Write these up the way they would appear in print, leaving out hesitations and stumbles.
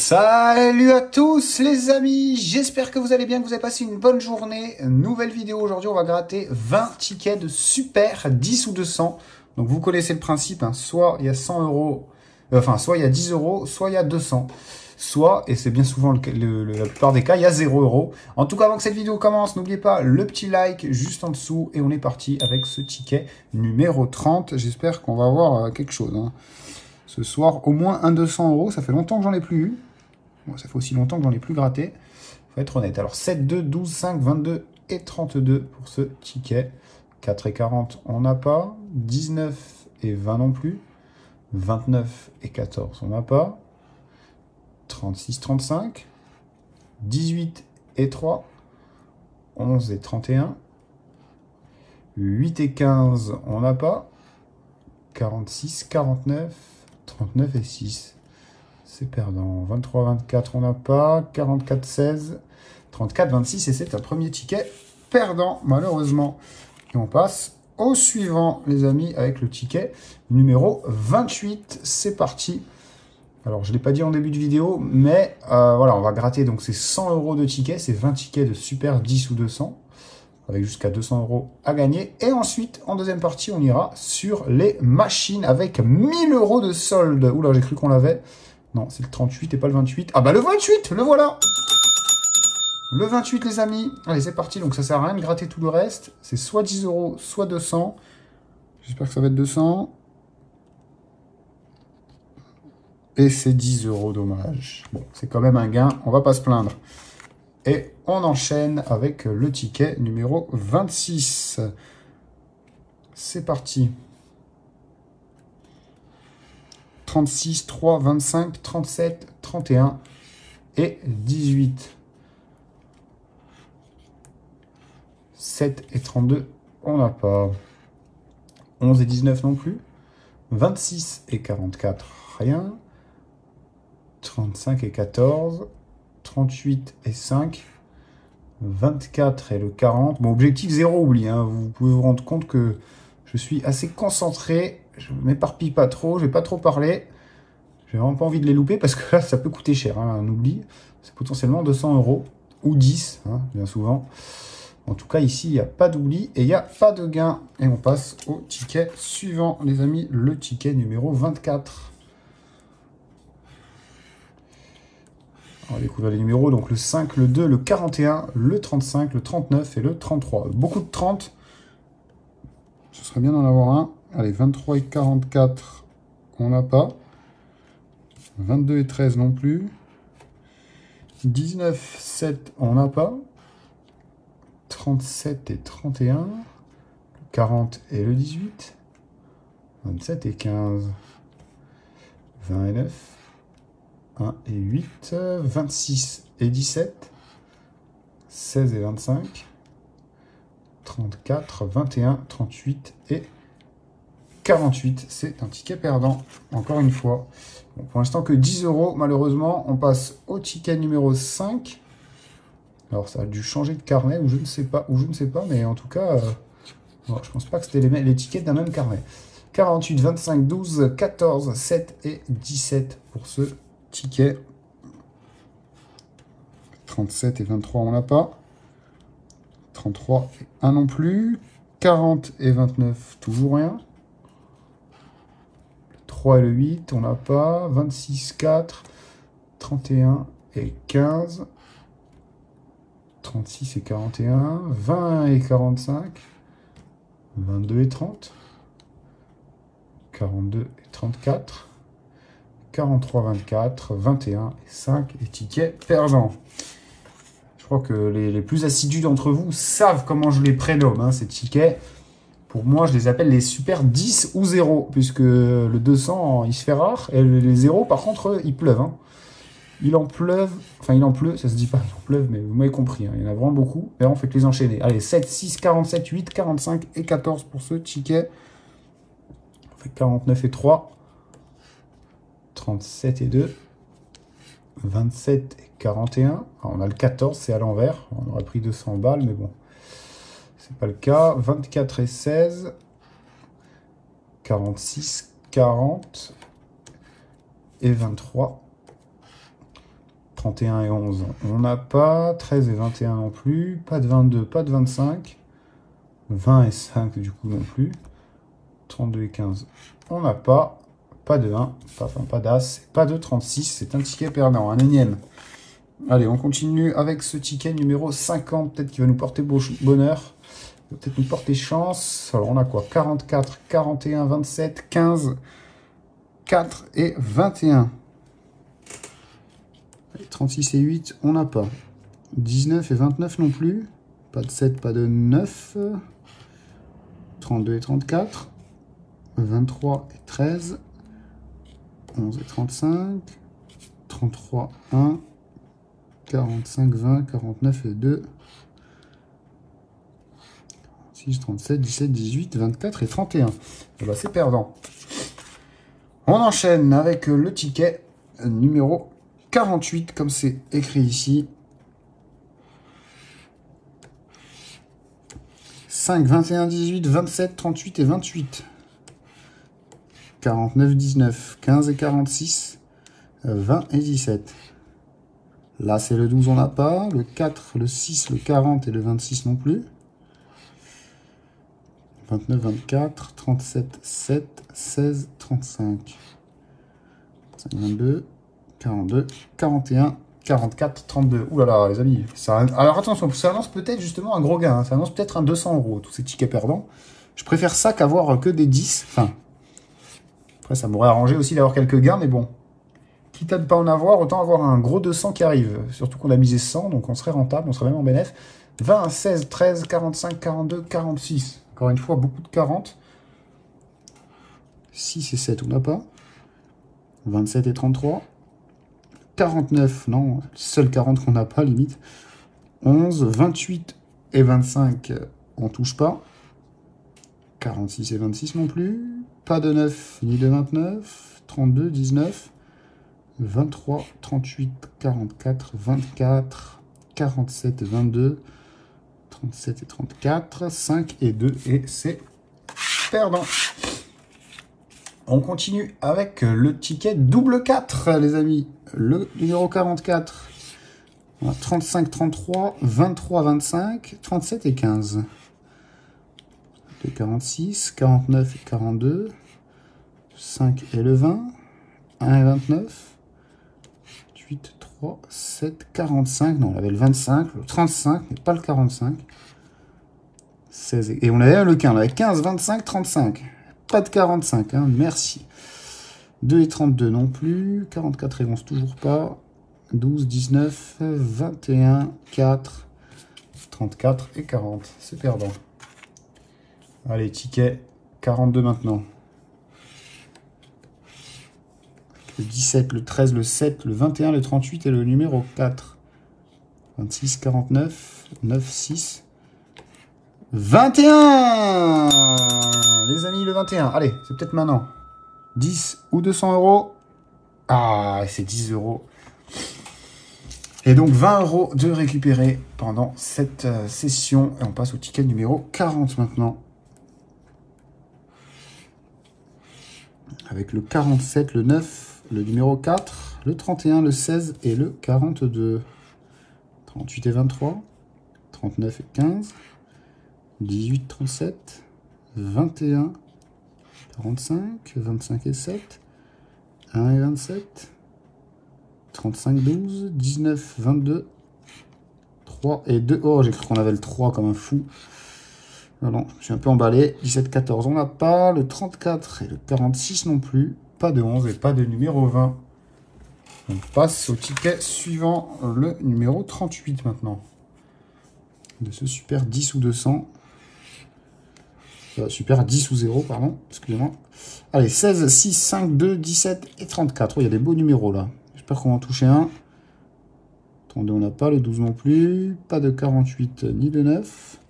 Salut à tous les amis, j'espère que vous allez bien, que vous avez passé une bonne journée. Nouvelle vidéo aujourd'hui, on va gratter 20 tickets de super 10 ou 200. Donc vous connaissez le principe, hein, soit il y a 100 euros, soit il y a 10 euros, soit il y a 200. Soit, et c'est bien souvent la plupart des cas, il y a 0 euros. En tout cas, avant que cette vidéo commence, n'oubliez pas le petit like juste en dessous. Et on est parti avec ce ticket numéro 30. J'espère qu'on va avoir quelque chose, hein. Ce soir, au moins un 200 euros. Ça fait longtemps que j'en ai plus eu. Bon, ça fait aussi longtemps que j'en ai plus gratté. Faut être honnête. Alors, 7, 2, 12, 5, 22 et 32 pour ce ticket. 4 et 40, on n'a pas. 19 et 20 non plus. 29 et 14, on n'a pas. 36, 35. 18 et 3. 11 et 31. 8 et 15, on n'a pas. 46, 49. 39 et 6, c'est perdant. 23, 24, on n'a pas. 44, 16, 34, 26, et c'est un premier ticket perdant, malheureusement. Et on passe au suivant, les amis, avec le ticket numéro 28. C'est parti. Alors, je ne l'ai pas dit en début de vidéo, mais voilà, on va gratter. Donc, c'est 100 euros de tickets. C'est 20 tickets de super 10 ou 200. Avec jusqu'à 200 euros à gagner. Et ensuite, en deuxième partie, on ira sur les machines avec 1000 euros de solde. Oula, j'ai cru qu'on l'avait. Non, c'est le 38 et pas le 28. Ah bah le 28, le voilà. Le 28, les amis. Allez, c'est parti. Donc ça sert à rien de gratter tout le reste. C'est soit 10 euros, soit 200. J'espère que ça va être 200. Et c'est 10 euros, dommage. Bon, c'est quand même un gain. On va pas se plaindre. Et on enchaîne avec le ticket numéro 26. C'est parti. 36, 3, 25, 37, 31 et 18. 7 et 32, on n'a pas. 11 et 19 non plus. 26 et 44, rien. 35 et 14. 38 et 5, 24 et le 40. Bon, objectif 0, oublie, hein. Vous pouvez vous rendre compte que je suis assez concentré. Je ne m'éparpille pas trop, je vais pas trop parler. J'ai vraiment pas envie de les louper parce que là, ça peut coûter cher, hein, un oubli. C'est potentiellement 200 euros ou 10, hein, bien souvent. En tout cas, ici, il n'y a pas d'oubli et il n'y a pas de gain. Et on passe au ticket suivant, les amis, le ticket numéro 24. On va découvrir les numéros, donc le 5, le 2, le 41, le 35, le 39 et le 33. Beaucoup de 30. Ce serait bien d'en avoir un. Allez, 23 et 44, on n'a pas. 22 et 13 non plus. 19, 7, on n'a pas. 37 et 31. Le 40 et le 18. 27 et 15. 20 et 9. 1 et 8, 26 et 17, 16 et 25, 34, 21, 38 et 48. C'est un ticket perdant, encore une fois. Bon, pour l'instant que 10 euros, malheureusement. On passe au ticket numéro 5. Alors ça a dû changer de carnet, ou je ne sais pas, mais en tout cas, bon, je pense pas que c'était les tickets d'un même carnet. 48, 25, 12, 14, 7 et 17 pour ce ticket. 37 et 23, on n'a pas. 33 et 1 non plus. 40 et 29, toujours rien. Le 3 et le 8, on n'a pas. 26, 4. 31 et 15. 36 et 41. 20 et 45. 22 et 30. 42 et 34. 43, 24, 21 et 5 et tickets perdants. Je crois que les plus assidus d'entre vous savent comment je les prénomme, hein, ces tickets. Pour moi, je les appelle les super 10 ou 0, puisque le 200, il se fait rare. Et les 0, par contre, ils pleuvent. Hein. Il en pleuve, enfin il en pleut, ça se dit pas il en pleuve, mais vous m'avez compris, hein, il y en a vraiment beaucoup. Et là, on fait que les enchaîner. Allez, 7, 6, 47, 8, 45 et 14 pour ce ticket. On fait 49 et 3. 37 et 2, 27 et 41. Alors, on a le 14, c'est à l'envers. On aurait pris 200 balles, mais bon, c'est pas le cas. 24 et 16, 46, 40 et 23. 31 et 11. On n'a pas. 13 et 21 non plus. Pas de 22, pas de 25. 20 et 5 du coup non plus. 32 et 15. On n'a pas. Pas de 1. Pas d'As. Pas de 36. C'est un ticket perdant. Un énième. Allez, on continue avec ce ticket numéro 50. Peut-être qu'il va nous porter bonheur. Il va peut-être nous porter chance. Alors, on a quoi? 44, 41, 27, 15, 4 et 21. Allez, 36 et 8, on n'a pas. 19 et 29 non plus. Pas de 7, pas de 9. 32 et 34. 23 et 13. 11 et 35. 33, 1. 45, 20, 49 et 2. 6, 37, 17, 18, 24 et 31. Et bah c'est perdant. On enchaîne avec le ticket numéro 48, comme c'est écrit ici. 5, 21, 18, 27, 38 et 28. 49, 19, 15 et 46, 20 et 17. Là, c'est le 12, on n'a pas. Le 4, le 6, le 40 et le 26 non plus. 29, 24, 37, 7, 16, 35. 22, 42, 41, 44, 32. Ouh là là, les amis. Ça... Alors attention, ça annonce peut-être justement un gros gain. Hein. Ça annonce peut-être un 200 €, tous ces tickets perdants. Je préfère ça qu'avoir que des 10. Enfin, après, ça m'aurait arrangé aussi d'avoir quelques gains, mais bon. Quitte à ne pas en avoir, autant avoir un gros 200 qui arrive. Surtout qu'on a misé 100, donc on serait rentable, on serait même en bénéf. 20, 16, 13, 45, 42, 46. Encore une fois, beaucoup de 40. 6 et 7, on n'a pas. 27 et 33. 49, non, seul 40 qu'on n'a pas, limite. 11, 28 et 25, on touche pas. 46 et 26 non plus. Pas de 9 ni de 29. 32, 19. 23, 38, 44, 24, 47 et 22, 37 et 34, 5 et 2, et c'est perdant. On continue avec le ticket double 4, les amis. Le numéro 44. 35, 33, 23, 25, 37 et 15. Le 46, 49 et 42, 5 et le 20, 1 et 29. 8, 3, 7, 45. Non, on avait le 25, le 35, mais pas le 45. 16 et on avait le 15. On avait 15, 25, 35. Pas de 45, hein, merci. 2 et 32 non plus. 44 et 11, toujours pas. 12, 19, 21, 4, 34 et 40. C'est perdant. Allez, ticket 42 maintenant. Le 17, le 13, le 7, le 21, le 38 et le numéro 4. 26, 49, 9, 6. 21! Les amis, le 21. Allez, c'est peut-être maintenant. 10 ou 200 €. Ah, c'est 10 €. Et donc 20 € de récupérer pendant cette session. Et on passe au ticket numéro 40 maintenant. Avec le 47, le 9. Le numéro 4, le 31, le 16 et le 42. 38 et 23, 39 et 15, 18, 37, 21, 45, 25 et 7, 1 et 27, 35, 12, 19, 22, 3 et 2. Oh, j'ai cru qu'on avait le 3 comme un fou. Non, non, je suis un peu emballé. 17, 14, on n'a pas. Le 34 et le 46 non plus. Pas de 11 et pas de numéro 20. On passe au ticket suivant, le numéro 38 maintenant. De ce super 10 ou 200. Super 10 ou 0, pardon. Excusez-moi. Allez, 16, 6, 5, 2, 17 et 34. Oh, il y a des beaux numéros là. J'espère qu'on va en toucher un. Attendez, on n'a pas le 12 non plus. Pas de 48 ni de 9.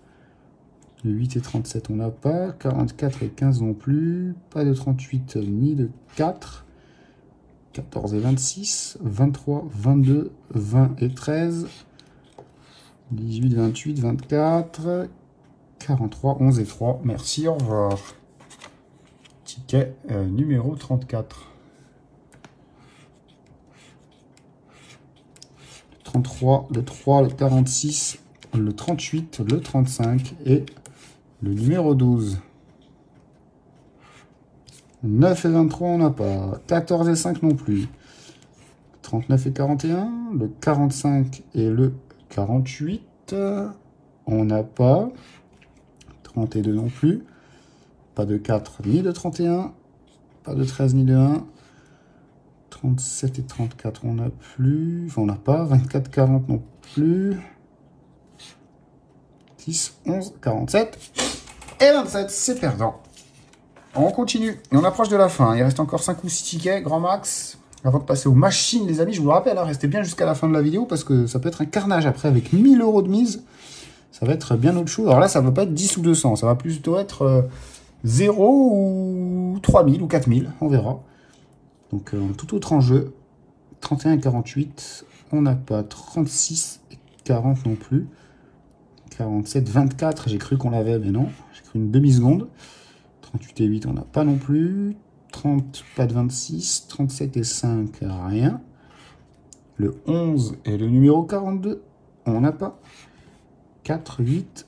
Le 8 et 37, on n'a pas. 44 et 15 non plus. Pas de 38 ni de 4. 14 et 26. 23, 22, 20 et 13. 18, 28, 24. 43, 11 et 3. Merci, au revoir. Ticket numéro 34. 33, le 3, le 46, le 38, le 35 et le numéro 12. 9 et 23, on n'a pas. 14 et 5 non plus. 39 et 41, le 45 et le 48, on n'a pas. 32 non plus. Pas de 4 ni de 31. Pas de 13 ni de 1. 37 et 34, on n'a plus. Enfin, on n'a pas. 24, 40 non plus. 10, 11, 47 et 27, c'est perdant. On continue et on approche de la fin. Il reste encore 5 ou 6 tickets, grand max. Avant de passer aux machines, les amis, je vous le rappelle, hein, restez bien jusqu'à la fin de la vidéo parce que ça peut être un carnage après avec 1000 € de mise. Ça va être bien autre chose. Alors là, ça ne va pas être 10 ou 200, ça va plutôt être 0 ou 3000 ou 4000, on verra. Donc, tout autre enjeu. 31 et 48, on n'a pas. 36 et 40 non plus. 47, 24, j'ai cru qu'on l'avait, mais non. J'ai cru une demi-seconde. 38 et 8, on n'a pas non plus. 30, pas de 26. 37 et 5, rien. Le 11 et le numéro 42, on n'a pas. 4, 8,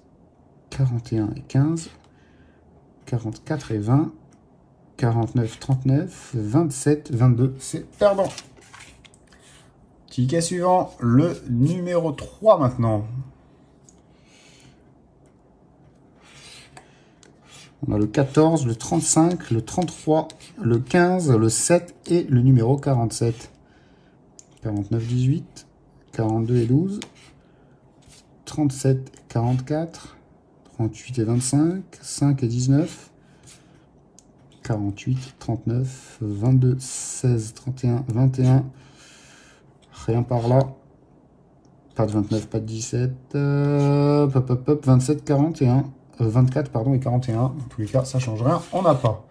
41 et 15. 44 et 20. 49, 39, 27, 22, c'est perdant. Ticket suivant, le numéro 3 maintenant. On a le 14, le 35, le 33, le 15, le 7 et le numéro 47. 49, 18, 42 et 12, 37, 44, 38 et 25, 5 et 19, 48, 39, 22, 16, 31, 21, rien par là. Pas de 29, pas de 17, 27, 41. 24 pardon et 41, en tous les cas ça change rien, on n'a pas.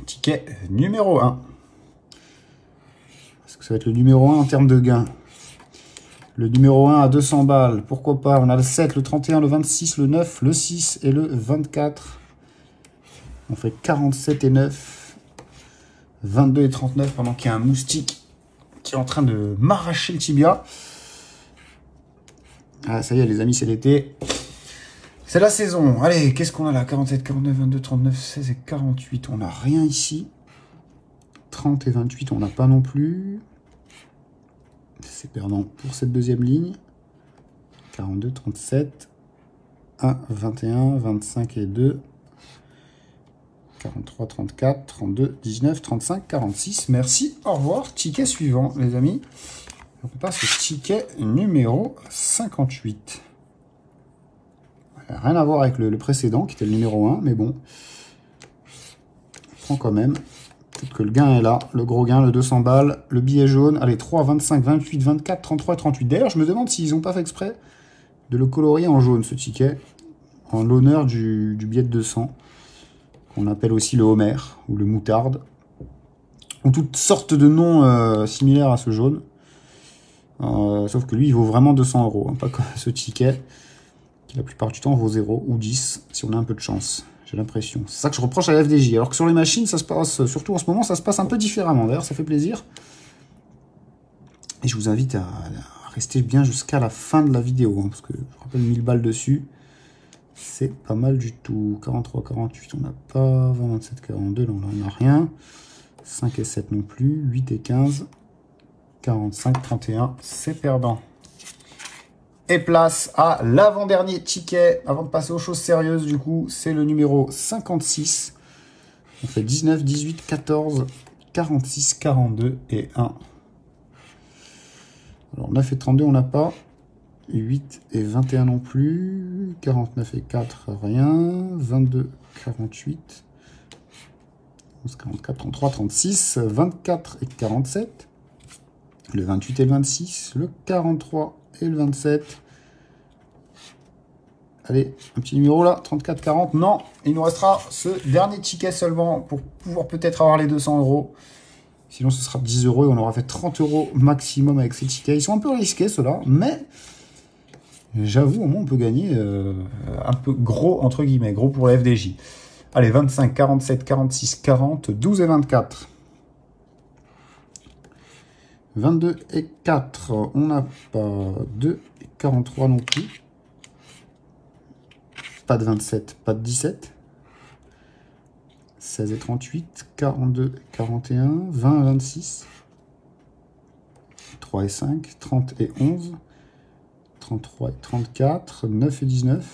Ticket numéro 1. Est-ce que ça va être le numéro 1 en termes de gain? Le numéro 1 à 200 balles, pourquoi pas? On a le 7, le 31, le 26, le 9, le 6 et le 24. On fait 47 et 9, 22 et 39 pendant qu'il y a un moustique qui est en train de m'arracher le tibia. Ah ça y est les amis, c'est l'été. C'est la saison. Allez, qu'est-ce qu'on a là? 47, 49, 22, 39, 16 et 48. On n'a rien ici. 30 et 28, on n'a pas non plus. C'est perdant pour cette deuxième ligne. 42, 37. 1, 21, 25 et 2. 43, 34, 32, 19, 35, 46. Merci, au revoir. Ticket suivant, les amis. On passe au ticket numéro 58. Rien à voir avec le précédent, qui était le numéro 1, mais bon. On prend quand même. Peut-être que le gain est là. Le gros gain, le 200 balles. Le billet jaune. Allez, 3, 25, 28, 24, 33 et 38. D'ailleurs, je me demande s'ils n'ont pas fait exprès de le colorier en jaune, ce ticket. En l'honneur du billet de 200. Qu'on appelle aussi le Homer ou le Moutarde. Ou toutes sortes de noms similaires à ce jaune. Sauf que lui, il vaut vraiment 200 €. Hein, pas comme ce ticket. Qui la plupart du temps vaut 0 ou 10 si on a un peu de chance, j'ai l'impression. C'est ça que je reproche à la FDJ. Alors que sur les machines, ça se passe, surtout en ce moment, ça se passe un peu différemment. D'ailleurs, ça fait plaisir. Et je vous invite à rester bien jusqu'à la fin de la vidéo. Hein, parce que je rappelle 1000 balles dessus. C'est pas mal du tout. 43, 48, on n'a pas. 27, 42, là, on n'en a rien. 5 et 7 non plus. 8 et 15. 45, 31, c'est perdant. Et place à l'avant-dernier ticket, avant de passer aux choses sérieuses, du coup, c'est le numéro 56. On fait 19, 18, 14, 46, 42 et 1. Alors 9 et 32, on n'a pas. 8 et 21 non plus. 49 et 4, rien. 22, 48. 11, 44, 33, 36. 24 et 47. Le 28 et le 26. Le 43 et le 27. Allez, un petit numéro là, 34, 40. Non, il nous restera ce dernier ticket seulement pour pouvoir peut-être avoir les 200 €. Sinon, ce sera 10 € et on aura fait 30 € maximum avec ces tickets. Ils sont un peu risqués, ceux-là, mais j'avoue, au moins, on peut gagner un peu gros, entre guillemets, gros pour la FDJ. Allez, 25, 47, 46, 40, 12 et 24. 22 et 4, on n'a pas 2 et 43 non plus. Pas de 27, pas de 17. 16 et 38, 42 et 41, 20 et 26. 3 et 5, 30 et 11. 33 et 34, 9 et 19.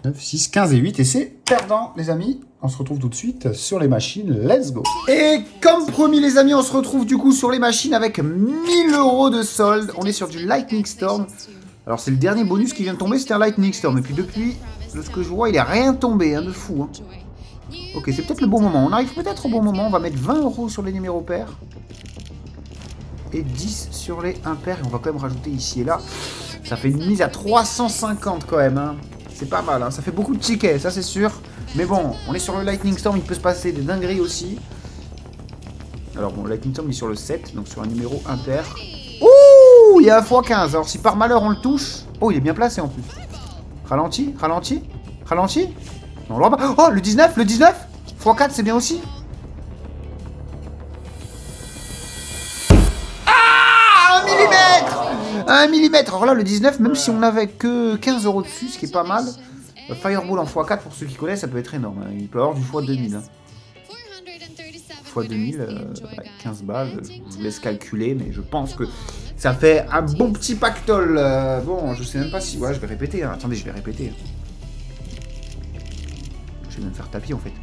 9, 6, 15 et 8. Et c'est perdant, les amis. On se retrouve tout de suite sur les machines. Let's go. Et comme promis, les amis, on se retrouve du coup sur les machines avec 1000 € de solde. On est sur du Lightning Storm. Alors, c'est le dernier bonus qui vient de tomber. C'était un Lightning Storm. Et puis, depuis, de ce que je vois, il n'est rien tombé, hein, de fou. Hein. Ok, c'est peut-être le bon moment. On arrive peut-être au bon moment. On va mettre 20 € sur les numéros pairs. Et 10 sur les impairs. Et on va quand même rajouter ici et là. Ça fait une mise à 350 quand même. Hein. C'est pas mal. Hein. Ça fait beaucoup de tickets, ça c'est sûr. Mais bon, on est sur le Lightning Storm. Il peut se passer des dingueries aussi. Alors bon, le Lightning Storm il est sur le 7. Donc sur un numéro impair. Ouh, il y a un x15. Alors si par malheur on le touche. Oh, il est bien placé en plus. Ralenti, ralenti, ralenti. Non, on l'aura pas. Oh, le 19, le 19. x4 c'est bien aussi. 1 mm. Alors là, le 19, même si on n'avait que 15 € dessus, ce qui est pas mal. Fireball en x4, pour ceux qui connaissent, ça peut être énorme. Hein. Il peut avoir du x2000. Hein. x2000, 15 balles. Je vous laisse calculer, mais je pense que ça fait un bon petit pactole. Bon, je sais même pas si... Ouais, je vais répéter. Hein. Attendez, je vais répéter. Je vais même faire tapis, en fait.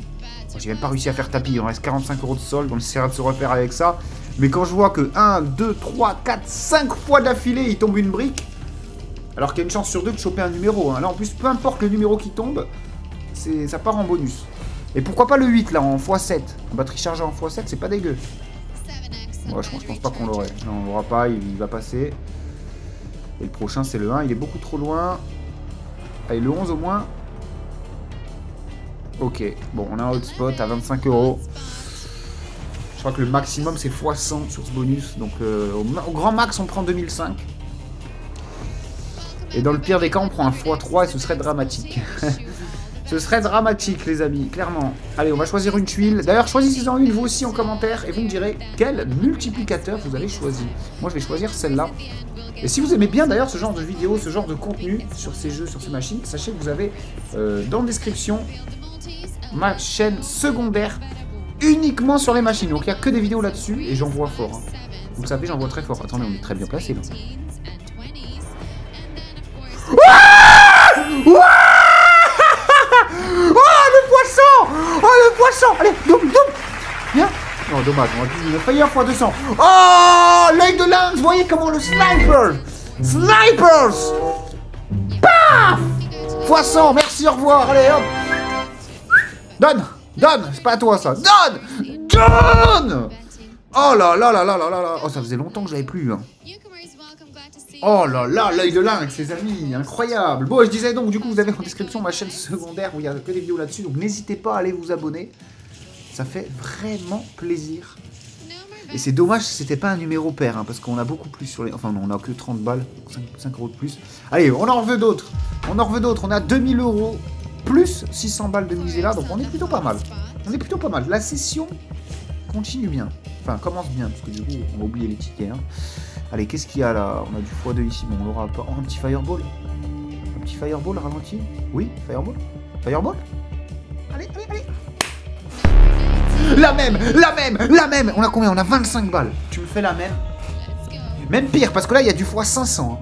J'ai même pas réussi à faire tapis. Il en reste 45 € de solde. On essaiera de se refaire avec ça. Mais quand je vois que 1, 2, 3, 4, 5 fois d'affilée, il tombe une brique, alors qu'il y a une chance sur 2 de choper un numéro. Hein. Là, en plus, peu importe le numéro qui tombe, ça part en bonus. Et pourquoi pas le 8, là, en x7. En batterie chargée en x7, c'est pas dégueu. Ouais, je pense pas qu'on l'aurait. Non, on l'aura pas, il va passer. Et le prochain, c'est le 1. Il est beaucoup trop loin. Allez, le 11 au moins. Ok, bon, on a un hotspot à 25 €. Je crois que le maximum c'est x100 sur ce bonus. Donc au grand max on prend 2005. Et dans le pire des cas on prend un x3 et ce serait dramatique. Ce serait dramatique les amis, clairement. Allez, on va choisir une tuile. D'ailleurs choisissez-en une vous aussi en commentaire. Et vous me direz quel multiplicateur vous avez choisi. Moi je vais choisir celle-là. Et si vous aimez bien d'ailleurs ce genre de vidéo, ce genre de contenu sur ces jeux, sur ces machines, sachez que vous avez dans la description ma chaîne secondaire uniquement sur les machines. Donc il n'y a que des vidéos là-dessus et j'en vois fort. Hein. Vous savez, j'en vois très fort. Attendez, on est très bien placé là. Oh le poisson! Oh le poisson! Allez, double, double! Viens! Non, dommage, on a failli x200. Oh! L'œil de lynx! Vous voyez comment le sniper! Snipers! Paf! Poisson, merci, au revoir, allez hop! Donne! Donne! C'est pas à toi ça! Donne! Donne! Oh là là là là là là là! Oh, ça faisait longtemps que j'avais plus. Hein. Oh là là, l'œil de lynx, les amis, incroyable! Bon, je disais donc, du coup, vous avez en description ma chaîne secondaire où il y a que des vidéos là-dessus, donc n'hésitez pas à aller vous abonner. Ça fait vraiment plaisir. Et c'est dommage que c'était pas un numéro pair, hein, parce qu'on a beaucoup plus sur les... Enfin, non, on a que 30 balles, 5 € de plus. Allez, on en veut d'autres. On en veut d'autres. On a 2000 € plus 600 balles de misée là, donc on est plutôt pas mal. On est plutôt pas mal. La session continue bien. Enfin, commence bien, parce que du coup, on va oublier les tickets. Hein. Allez, qu'est-ce qu'il y a là? On a du x2 ici, bon, on aura pas... Oh, un petit fireball. Un petit fireball ralenti. Oui, fireball. Fireball. Allez, allez, allez. La même, la même, la même. On a combien? On a 25 balles. Tu me fais la même? Même pire, parce que là, il y a du x500. Hein.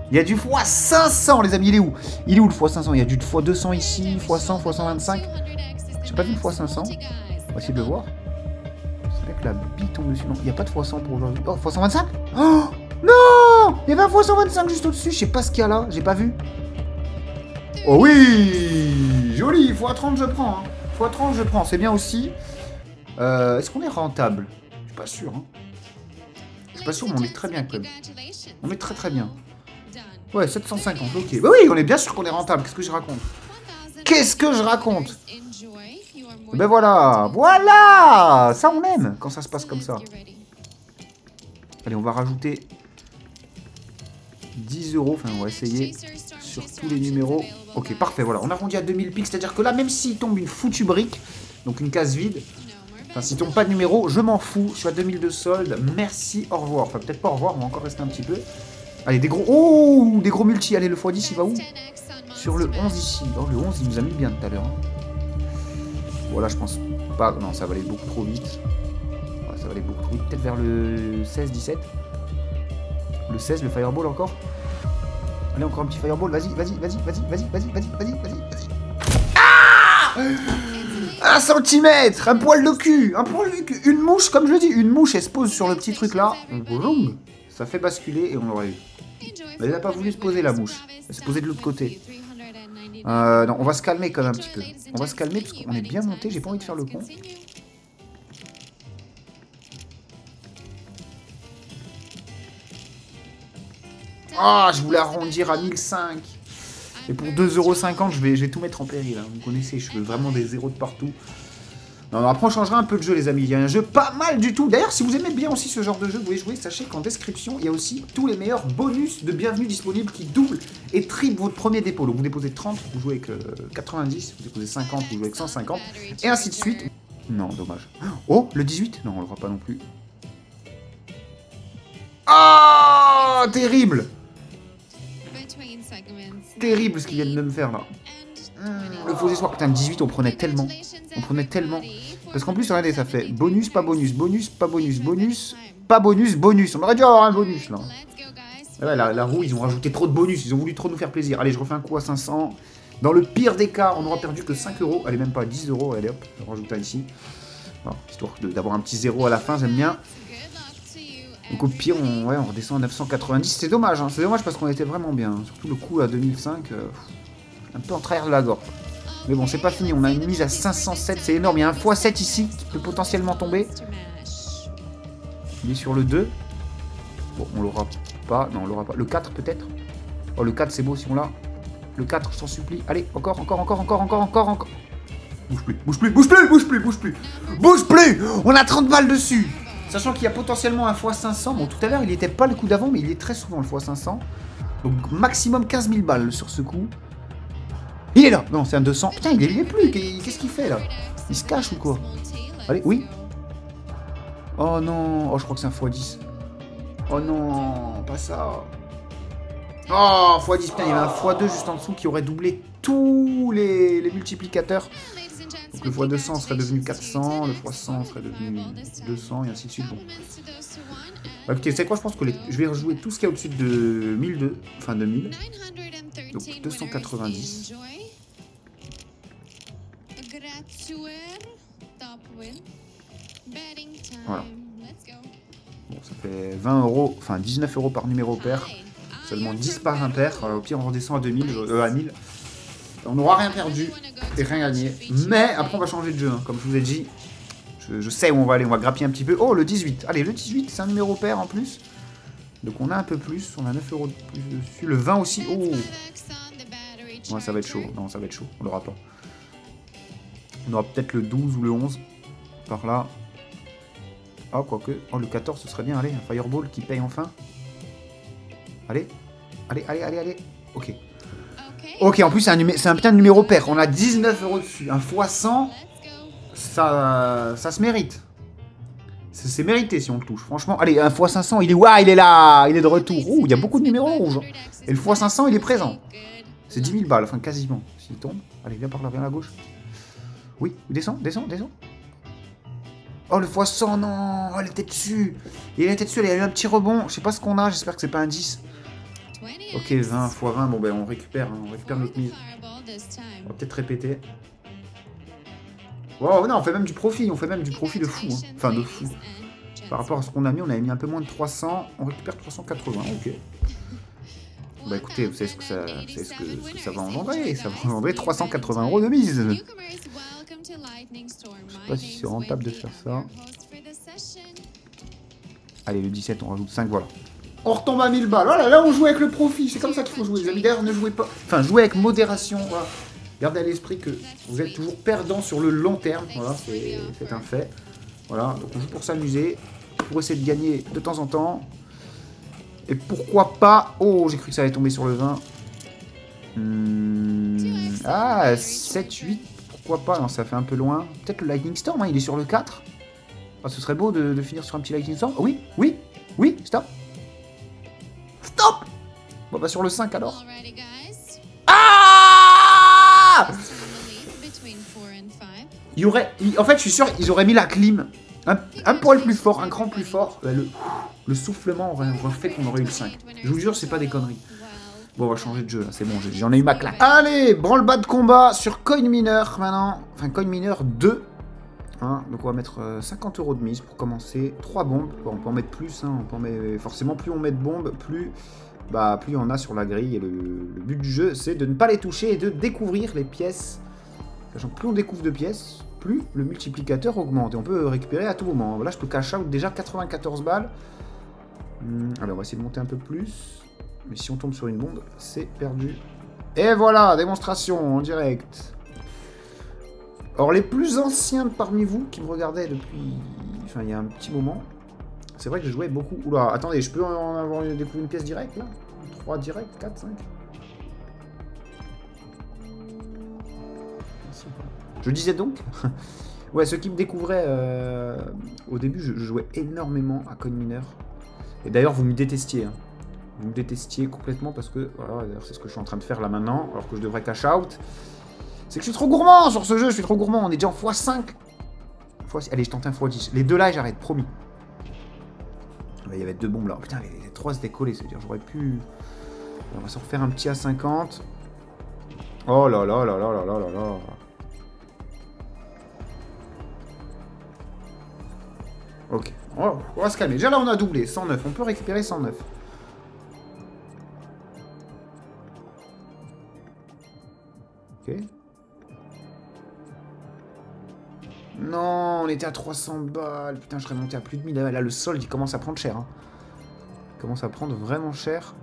Il y a du x500, les amis. Il est où? Il est où le x500? Il y a du x200 ici, x100, x125. J'ai pas vu le x500. On va essayer de le voir. Avec la bille tombe dessus. Non, il n'y a pas de x100 pour aujourd'hui. Oh, x125? Oh non! Il y avait un x125 juste au-dessus. Je sais pas ce qu'il y a là. J'ai pas vu. Oh oui! Joli. x30, je prends. Hein. x30, je prends. C'est bien aussi. Est-ce qu'on est rentable? Je suis pas sûr. Hein. Je suis pas sûr, mais on est très bien quand même. On est très très bien. Ouais, 750, ok. Bah oui, on est bien sûr qu'on est rentable. Qu'est-ce que je raconte? Qu'est-ce que je raconte? Ben voilà, voilà. Ça on aime quand ça se passe comme ça. Allez, on va rajouter 10 €. Enfin, on va essayer sur tous les numéros. Ok, parfait, voilà. On arrondit à 2000 pics. C'est-à-dire que là, même s'il tombe une foutue brique, donc une case vide, Enfin, s'il tombe pas de numéro, je m'en fous. Je suis à 2000 de solde. Merci, au revoir. Enfin, peut-être pas au revoir, on va encore rester un petit peu. Allez, des gros... Oh, des gros multi. Allez, le x10, il va où? Sur le 11 ici. Oh, le 11, il nous a mis bien tout à l'heure. Hein. Voilà, je pense pas... Non, ça va aller beaucoup trop vite. Ouais, ça va aller beaucoup trop vite. Peut-être vers le 16, 17. Le 16, le fireball encore. Allez, encore un petit fireball. Vas-y, vas-y, vas-y, vas-y, vas-y, vas-y, vas-y, vas-y, vas-y, vas-y. Ah! 1 centimètre, un poil de cul, un poil de cul. Une mouche, comme je le dis, une mouche, elle se pose sur le petit truc là. Ça fait basculer et on l'aurait eu. Mais elle n'a pas voulu se poser la mouche. Elle s'est posée de l'autre côté. Non, on va se calmer quand même un petit peu. On va se calmer parce qu'on est bien monté. J'ai pas envie de faire le con. Ah, je voulais arrondir à 1005. Et pour 2,50 €, je vais tout mettre en péril. Hein. Vous connaissez, je veux vraiment des zéros de partout. Non, après, on changera un peu de jeu, les amis. Il y a un jeu pas mal du tout. D'ailleurs, si vous aimez bien aussi ce genre de jeu, vous voulez jouer, sachez qu'en description, il y a aussi tous les meilleurs bonus de bienvenue disponibles qui doublent et triplent votre premier dépôt. Donc, vous déposez 30, vous jouez avec 90, vous déposez 50, vous jouez avec 150, et ainsi de suite. Non, dommage. Oh, le 18? Non, on l'aura pas non plus. Ah, terrible! Terrible ce qu'ils viennent de me faire là. Le faux espoir. Putain, le 18, on prenait tellement. On prenait tellement. Parce qu'en plus, regardez, ça fait bonus, pas bonus, bonus, pas bonus, bonus, pas bonus, bonus. On aurait dû avoir un bonus là. Ouais, la roue, ils ont rajouté trop de bonus. Ils ont voulu trop nous faire plaisir. Allez, je refais un coup à 500. Dans le pire des cas, on n'aura perdu que 5 €. Allez, même pas 10 €. Allez hop, je rajoute un ici. Voilà, histoire d'avoir un petit 0 à la fin, j'aime bien. Donc au pire, on redescend à 990. C'est dommage, hein. C'est dommage parce qu'on était vraiment bien. Surtout le coup à 2005, un peu en travers de la gorge. Mais bon, c'est pas fini. On a une mise à 507, c'est énorme. Il y a un x7 ici qui peut potentiellement tomber. Il est sur le 2. Bon, on l'aura pas. Non, on l'aura pas. Le 4 peut-être. Oh, le 4 c'est beau si on l'a. Le 4, je t'en supplie. Allez, encore. Bouge plus, bouge plus, bouge plus, bouge plus, bouge plus. Bouge plus. On a 30 balles dessus. Sachant qu'il y a potentiellement un x500. Bon, tout à l'heure, il n'était pas le coup d'avant, mais il est très souvent le x500. Donc, maximum 15 000 balles sur ce coup. Il est là. Non, c'est un 200. Putain, il est plus. Qu'est-ce qu'il fait, là? Il se cache ou quoi? Allez, oui. Oh non. Oh, je crois que c'est un x10. Oh non, pas ça. Oh, x10. Putain, il y avait un x2 juste en dessous qui aurait doublé tous les multiplicateurs. Donc le x200 serait devenu 400, le x100 serait devenu 200 et ainsi de suite. Bon. Bah, écoutez, c'est quoi? Je pense que je vais rejouer tout ce qu'il y a au-dessus de 1002, enfin de 1000. Donc 290. Voilà. Bon, ça fait 20 €, enfin 19 € par numéro pair. Seulement 10 par impair. Au pire, on redescend à 2000, à 1000. On n'aura rien perdu et rien gagné. Mais après, on va changer de jeu. Hein. Comme je vous ai dit, je sais où on va aller. On va grappiller un petit peu. Oh, le 18. Allez, le 18, c'est un numéro pair en plus. Donc on a un peu plus. On a 9 € de plus dessus. Le 20 aussi. Oh. Ouais, ça va être chaud. Non, ça va être chaud. On l'aura pas. On aura peut-être le 12 ou le 11. Par là. Ah, quoique. Oh, le 14, ce serait bien. Allez, un fireball qui paye enfin. Allez. Allez. Ok. Ok, en plus, c'est un putain de numéro pair. On a 19 € dessus. Un x100, ça se mérite. C'est mérité si on le touche. Franchement, allez, un x500, il est... Ouah, il est là. Il est de retour. Ouh, il y a beaucoup de numéros rouges. Et le x500, il est présent. C'est 10 000 balles, enfin quasiment. S'il tombe. Allez, viens par là, viens à gauche. Oui, descends. Oh, le x100, non. Oh, il était dessus. Il était dessus, il y a eu un petit rebond. Je sais pas ce qu'on a, j'espère que c'est pas un 10. Ok, 20 x 20, bon ben on récupère notre mise. On va peut-être répéter. Wow, non, on fait même du profit, de fou. Hein. Enfin, de fou. Par rapport à ce qu'on a mis, on avait mis un peu moins de 300, on récupère 380, ok. Bah écoutez, vous savez ce que ça va engendrer. Ça va engendrer 380 € de mise. Je sais pas si c'est rentable de faire ça. Allez, le 17, on rajoute 5, voilà. On retombe à 1000 balles. Voilà, là on joue avec le profit. C'est comme ça qu'il faut jouer, les amis. D'ailleurs, ne jouez pas. Enfin, jouez avec modération. Voilà. Gardez à l'esprit que vous êtes toujours perdant sur le long terme. Voilà, c'est un fait. Voilà, donc on joue pour s'amuser, pour essayer de gagner de temps en temps. Et pourquoi pas... Oh, j'ai cru que ça allait tomber sur le 20. Ah, 7, 8. Pourquoi pas? Non, ça fait un peu loin. Peut-être le Lightning Storm, hein, il est sur le 4. Oh, ce serait beau de finir sur un petit Lightning Storm. Oui, oui, oui, stop. Stop. Bon, bah sur le 5 alors. Ah! Il y aurait... En fait, je suis sûr, ils auraient mis la clim. Un poil plus fort, un cran plus fort. Le soufflement aurait fait qu'on aurait eu le 5. Je vous jure, c'est pas des conneries. Bon, on va changer de jeu, là. C'est bon, j'en ai eu ma claque. Allez, branle-bas de combat sur Coin Mineur, maintenant. Enfin, Coin Mineur 2. Hein, donc, on va mettre 50 € de mise pour commencer. 3 bombes. Bon, on peut en mettre plus. Hein, on peut en mettre... Forcément, plus on met de bombes, plus il y en a sur la grille. Et le but du jeu, c'est de ne pas les toucher et de découvrir les pièces. Sachant que plus on découvre de pièces, plus le multiplicateur augmente. Et on peut récupérer à tout moment. Là, je peux cash out déjà 94 balles. Alors, on va essayer de monter un peu plus. Mais si on tombe sur une bombe, c'est perdu. Et voilà, démonstration en direct. Alors, les plus anciens parmi vous qui me regardaient depuis... Enfin, il y a un petit moment, c'est vrai que je jouais beaucoup... Oula, attendez, je peux en avoir découvert une pièce directe, là? 3 directs, 4, 5? Je disais donc... Ouais, ceux qui me découvraient au début, je jouais énormément à Coin Mineur. Et d'ailleurs, vous me détestiez, hein. Vous me détestiez complètement parce que, voilà, c'est ce que je suis en train de faire là maintenant, alors que je devrais cash out. C'est que je suis trop gourmand sur ce jeu, je suis trop gourmand. On est déjà en x5. Allez, je tente un x10. Les deux là, j'arrête, promis. Il y avait 2 bombes là. Oh, putain, les 3 se décollaient, c'est-à-dire j'aurais pu... On va se refaire un petit A50. Oh là là là là là là là là. Ok, on va se calmer. Déjà là, on a doublé, 109. On peut récupérer 109. Ok. Non, on était à 300 balles. Putain, je serais monté à plus de 1000. Là, le solde, il commence à prendre cher. Hein. Il commence à prendre vraiment cher.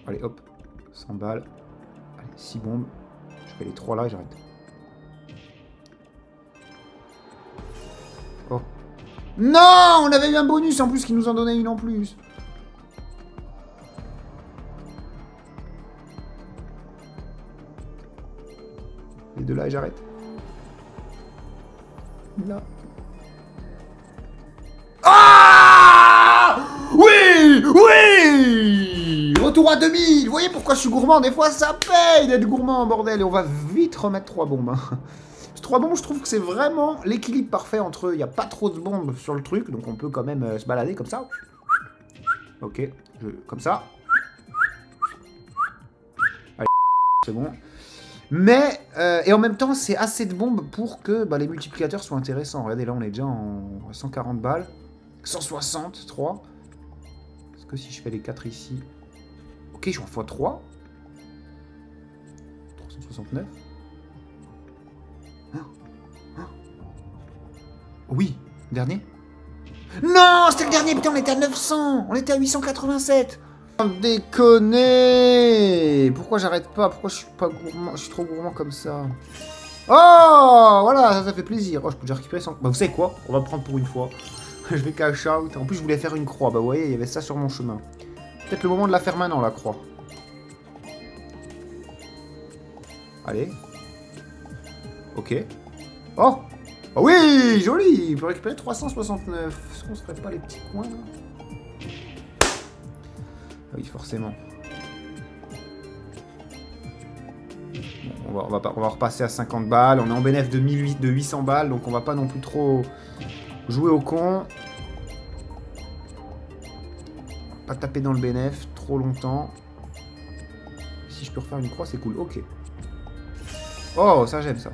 Allez, hop. 100 balles. Allez, 6 bombes. Je fais les 3 là et j'arrête. Oh. Non, on avait eu un bonus en plus qui nous en donnait une en plus. Les deux là et j'arrête. Là. Ah! Oui! Oui! Retour à 2000! Vous voyez pourquoi je suis gourmand? Des fois, ça paye d'être gourmand, bordel. Et on va vite remettre 3 bombes. Hein. 3 bombes, je trouve que c'est vraiment l'équilibre parfait entre eux. Il n'y a pas trop de bombes sur le truc, donc on peut quand même se balader comme ça. Ok, comme ça. Allez, c'est bon. Mais, et en même temps, c'est assez de bombes pour que les multiplicateurs soient intéressants. Regardez, là, on est déjà en 140 balles. 160, 3. Est-ce que si je fais les 4 ici... Ok, je suis en x3. 369. Oui, dernier. Non, c'était le dernier, putain, on était à 900. On était à 887. Déconner. Pourquoi j'arrête pas? Pourquoi je suis pas gourmand? Je suis trop gourmand comme ça. Oh, voilà, ça fait plaisir. Oh, je peux déjà récupérer 100. Bah, vous savez quoi? On va prendre pour une fois. Je vais cash out. En plus, je voulais faire une croix. Bah, vous voyez, il y avait ça sur mon chemin. Peut-être le moment de la faire maintenant, la croix. Allez. Ok. Oh! Oh oui, joli. Il peut récupérer 369. Est-ce qu'on se ferait pas les petits coins là? Ah oui, forcément. Bon, on va repasser à 50 balles. On est en bénéf de 800 balles, donc on va pas non plus trop jouer au con. Pas taper dans le bénéf trop longtemps. Si je peux refaire une croix, c'est cool. Ok. Oh, ça j'aime ça.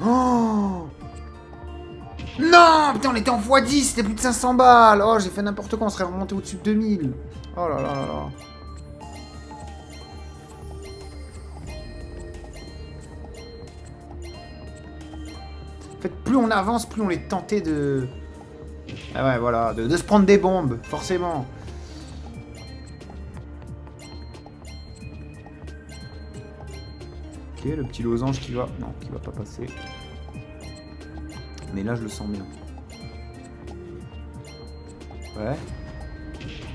Oh non, putain, on était en x10, c'était plus de 500 balles. Oh, j'ai fait n'importe quoi, on serait remonté au-dessus de 2000. Oh là là là là. En fait, plus on avance, plus on est tenté de... Ah ouais, voilà, de se prendre des bombes, forcément. Ok, le petit losange qui va... Non, qui va pas passer. Mais là, je le sens bien. Ouais.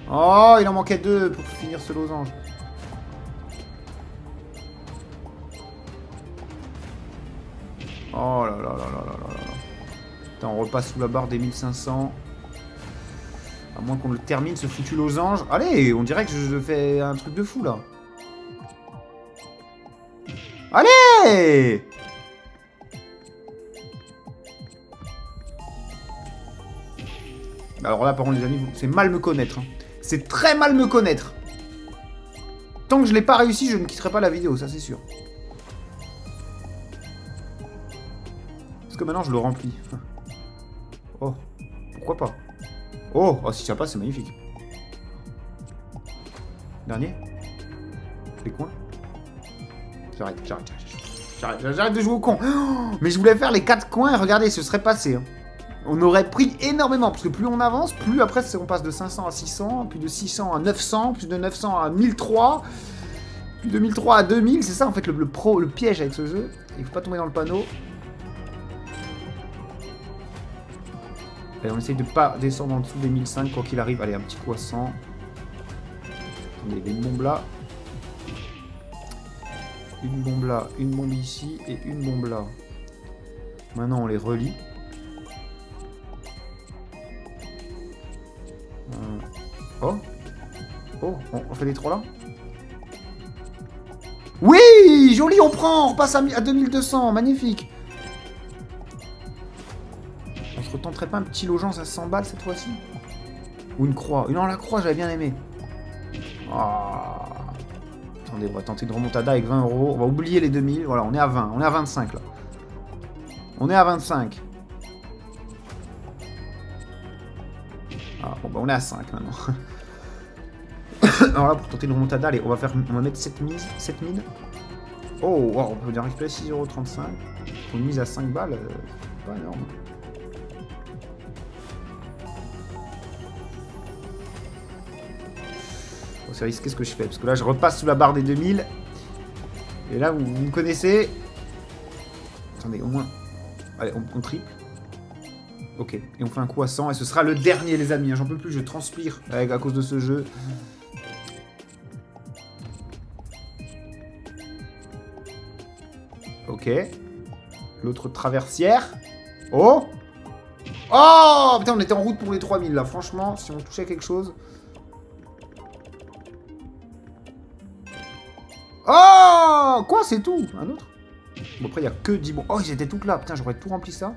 Oh, il en manquait 2 pour finir ce losange. Oh Oh là là là là là là là. Putain, on repasse sous la barre des 1500. À moins qu'on le termine, ce foutu losange. Allez, on dirait que je fais un truc de fou, là. Allez! Alors là, par contre, les amis, c'est mal me connaître. Hein. C'est très mal me connaître. Tant que je l'ai pas réussi, je ne quitterai pas la vidéo, ça c'est sûr. Parce que maintenant, je le remplis. Oh, pourquoi pas? Oh, oh, si ça passe, c'est magnifique. Dernier. Les coins. J'arrête de jouer au con. Oh, mais je voulais faire les 4 coins et regardez, ce serait passé. Hein. On aurait pris énormément, parce que plus on avance, plus après on passe de 500 à 600, puis de 600 à 900, plus de 900 à 1003, puis de 1003 à 2000, c'est ça en fait le piège avec ce jeu. Il faut pas tomber dans le panneau. Et on essaye de pas descendre en dessous des 1005 quoi qu'il arrive. Allez, un petit coup à 100. Attendez, il y a une bombe là. Une bombe là, une bombe ici et une bombe là. Maintenant on les relie. Oh, oh, on fait les 3 là. Oui, joli, on prend, on repasse à 2200, magnifique. On se retenterait pas un petit logeance à 100 balles cette fois-ci? Ou une croix? Non, la croix, j'avais bien aimé. Oh. Attendez, on va tenter une remontada avec 20 euros. On va oublier les 2000. Voilà, on est à 20. On est à 25 là. On est à 25. Ah, bon, bah on est à 5 maintenant. Alors là, pour tenter une remontada, allez, on va mettre 7 mines. Oh, wow, on peut bien récupérer 6,35 €. Pour une mise à 5 balles, c'est pas énorme. Bon, c'est risqué ce que je fais, parce que là, je repasse sous la barre des 2000. Et là, vous me connaissez. Attendez, au moins. Allez, on triple. Ok, et on fait un coup à 100, et ce sera le dernier, les amis. J'en peux plus, je transpire à cause de ce jeu. Ok. L'autre traversière. Oh! Oh! Putain, on était en route pour les 3000, là. Franchement, si on touchait quelque chose... Oh! Quoi? C'est tout? Un autre? Bon, après, il n'y a que 10 bons. Oh, ils étaient toutes là. Putain, j'aurais tout rempli ça.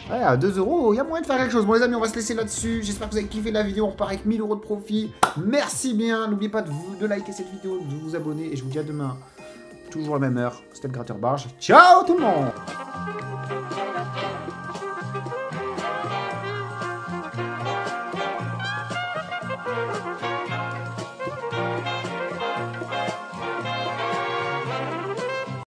Ouais, à 2 €, il y a moyen de faire quelque chose. Bon, les amis, on va se laisser là-dessus. J'espère que vous avez kiffé la vidéo. On repart avec 1000 € de profit. Merci bien. N'oubliez pas de liker cette vidéo, de vous abonner. Et je vous dis à demain. Toujours à la même heure. C'était le Gratteur Barge. Ciao tout le monde!